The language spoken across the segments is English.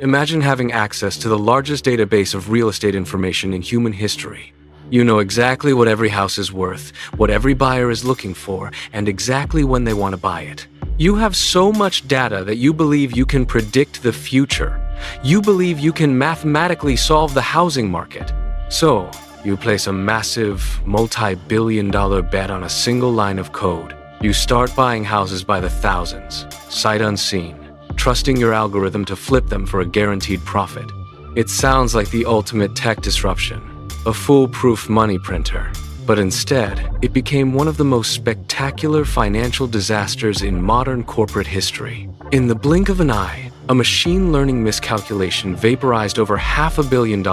Imagine having access to the largest database of real estate information in human history. You know exactly what every house is worth, what every buyer is looking for, and exactly when they want to buy it. You have so much data that you believe you can predict the future. You believe you can mathematically solve the housing market. So, you place a massive, multi-billion-dollar bet on a single line of code. You start buying houses by the thousands, sight unseen, trusting your algorithm to flip them for a guaranteed profit. It sounds like the ultimate tech disruption, a foolproof money printer. But instead, it became one of the most spectacular financial disasters in modern corporate history. In the blink of an eye, a machine learning miscalculation vaporized over $500 million,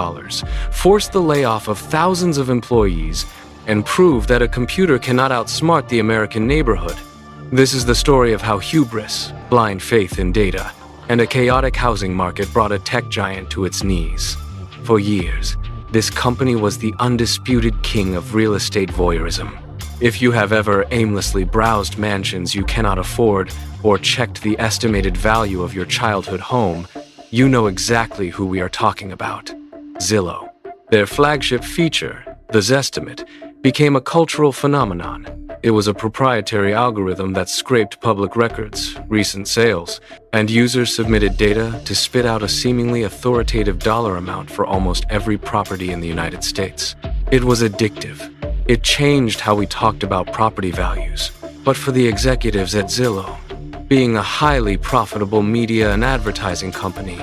forced the layoff of thousands of employees, and proved that a computer cannot outsmart the American neighborhood. This is the story of how hubris, blind faith in data, and a chaotic housing market brought a tech giant to its knees. For years, this company was the undisputed king of real estate voyeurism. If you have ever aimlessly browsed mansions you cannot afford or checked the estimated value of your childhood home, you know exactly who we are talking about. Zillow. Their flagship feature, the Zestimate, became a cultural phenomenon. It was a proprietary algorithm that scraped public records, recent sales, and users submitted data to spit out a seemingly authoritative dollar amount for almost every property in the United States. It was addictive. It changed how we talked about property values. But for the executives at Zillow, being a highly profitable media and advertising company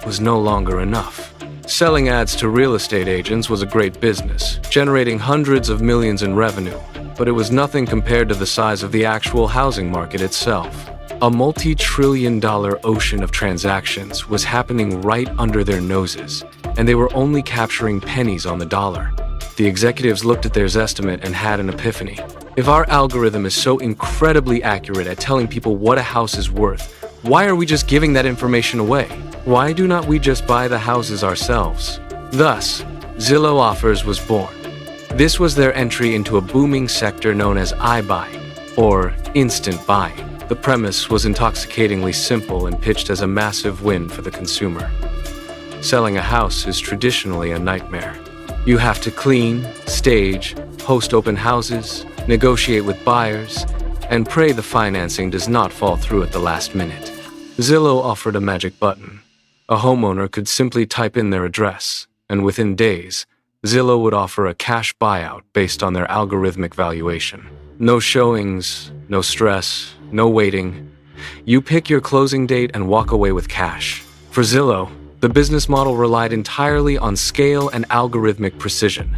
was no longer enough. Selling ads to real estate agents was a great business, generating hundreds of millions in revenue, but it was nothing compared to the size of the actual housing market itself. A multi-trillion-dollar ocean of transactions was happening right under their noses, and they were only capturing pennies on the dollar. The executives looked at their Zestimate and had an epiphany. If our algorithm is so incredibly accurate at telling people what a house is worth, why are we just giving that information away? Why do not we just buy the houses ourselves? Thus, Zillow Offers was born. This was their entry into a booming sector known as iBuying, or instant buying. The premise was intoxicatingly simple and pitched as a massive win for the consumer. Selling a house is traditionally a nightmare. You have to clean, stage, host open houses, negotiate with buyers, and pray the financing does not fall through at the last minute. Zillow offered a magic button. A homeowner could simply type in their address, and within days, Zillow would offer a cash buyout based on their algorithmic valuation. No showings, no stress, no waiting. You pick your closing date and walk away with cash. For Zillow, the business model relied entirely on scale and algorithmic precision.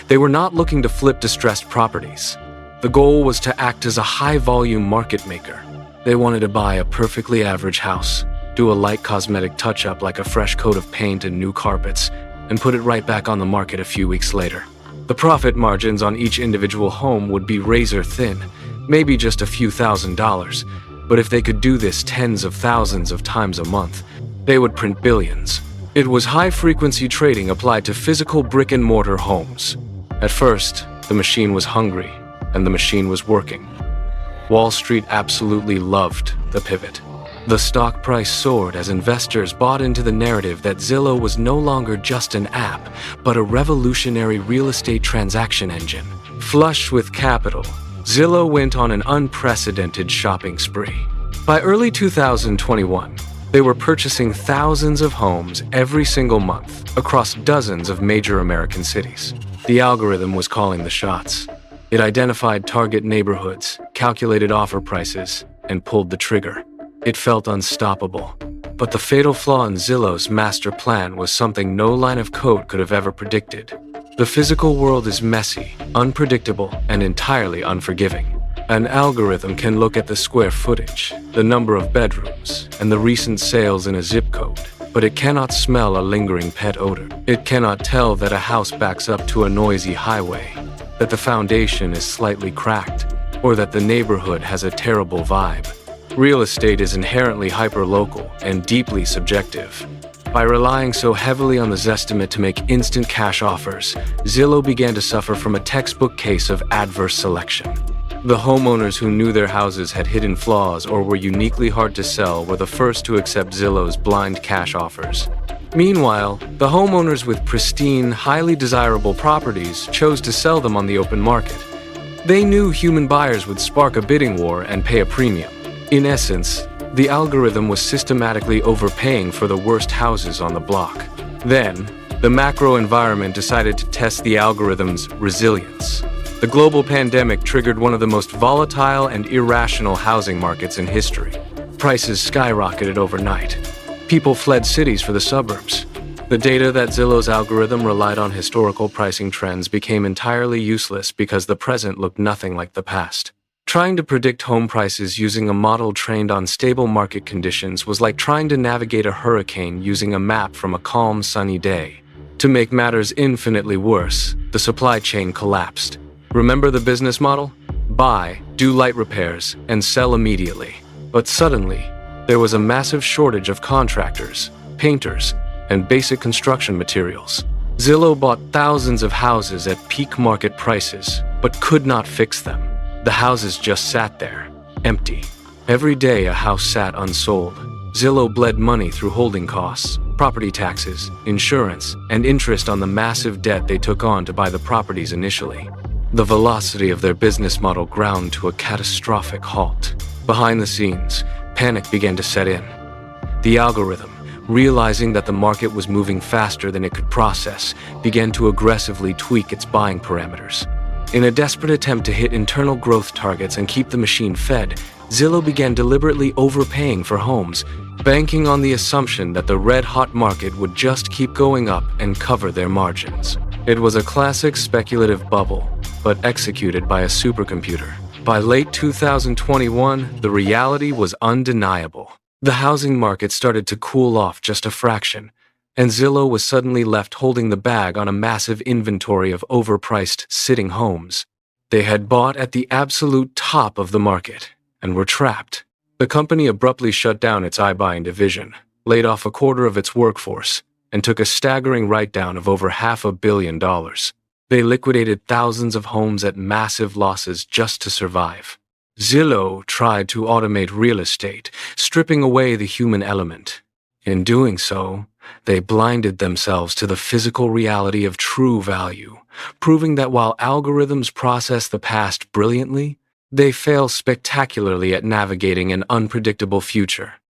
They were not looking to flip distressed properties. The goal was to act as a high-volume market maker. They wanted to buy a perfectly average house, do a light cosmetic touch-up like a fresh coat of paint and new carpets, and put it right back on the market a few weeks later. The profit margins on each individual home would be razor thin, maybe just a few $1,000s, but if they could do this tens of thousands of times a month, they would print billions. It was high-frequency trading applied to physical brick-and-mortar homes. At first, the machine was hungry, and the machine was working. Wall Street absolutely loved the pivot. The stock price soared as investors bought into the narrative that Zillow was no longer just an app, but a revolutionary real estate transaction engine. Flush with capital, Zillow went on an unprecedented shopping spree. By early 2021, they were purchasing thousands of homes every single month across dozens of major American cities. The algorithm was calling the shots. It identified target neighborhoods, calculated offer prices, and pulled the trigger. It felt unstoppable. But the fatal flaw in Zillow's master plan was something no line of code could have ever predicted. The physical world is messy, unpredictable, and entirely unforgiving. An algorithm can look at the square footage, the number of bedrooms, and the recent sales in a zip code, but it cannot smell a lingering pet odor. It cannot tell that a house backs up to a noisy highway, that the foundation is slightly cracked, or that the neighborhood has a terrible vibe. Real estate is inherently hyperlocal and deeply subjective. By relying so heavily on the Zestimate to make instant cash offers, Zillow began to suffer from a textbook case of adverse selection. The homeowners who knew their houses had hidden flaws or were uniquely hard to sell were the first to accept Zillow's blind cash offers. Meanwhile, the homeowners with pristine, highly desirable properties chose to sell them on the open market. They knew human buyers would spark a bidding war and pay a premium. In essence, the algorithm was systematically overpaying for the worst houses on the block. Then, the macro environment decided to test the algorithm's resilience. The global pandemic triggered one of the most volatile and irrational housing markets in history. Prices skyrocketed overnight. People fled cities for the suburbs. The data that Zillow's algorithm relied on historical pricing trends became entirely useless because the present looked nothing like the past. Trying to predict home prices using a model trained on stable market conditions was like trying to navigate a hurricane using a map from a calm, sunny day. To make matters infinitely worse, the supply chain collapsed. Remember the business model? Buy, do light repairs, and sell immediately. But suddenly, there was a massive shortage of contractors, painters, and basic construction materials. Zillow bought thousands of houses at peak market prices, but could not fix them. The houses just sat there, empty. Every day a house sat unsold. Zillow bled money through holding costs, property taxes, insurance, and interest on the massive debt they took on to buy the properties initially. The velocity of their business model ground to a catastrophic halt. Behind the scenes, panic began to set in. The algorithm, realizing that the market was moving faster than it could process, began to aggressively tweak its buying parameters. In a desperate attempt to hit internal growth targets and keep the machine fed, Zillow began deliberately overpaying for homes, banking on the assumption that the red-hot market would just keep going up and cover their margins. It was a classic speculative bubble, but executed by a supercomputer. By late 2021, the reality was undeniable. The housing market started to cool off just a fraction, and Zillow was suddenly left holding the bag on a massive inventory of overpriced sitting homes. They had bought at the absolute top of the market and were trapped. The company abruptly shut down its iBuying division, laid off a quarter of its workforce, and took a staggering write-down of over $500 million. They liquidated thousands of homes at massive losses just to survive. Zillow tried to automate real estate, stripping away the human element. In doing so, they blinded themselves to the physical reality of true value, proving that while algorithms process the past brilliantly, they fail spectacularly at navigating an unpredictable future.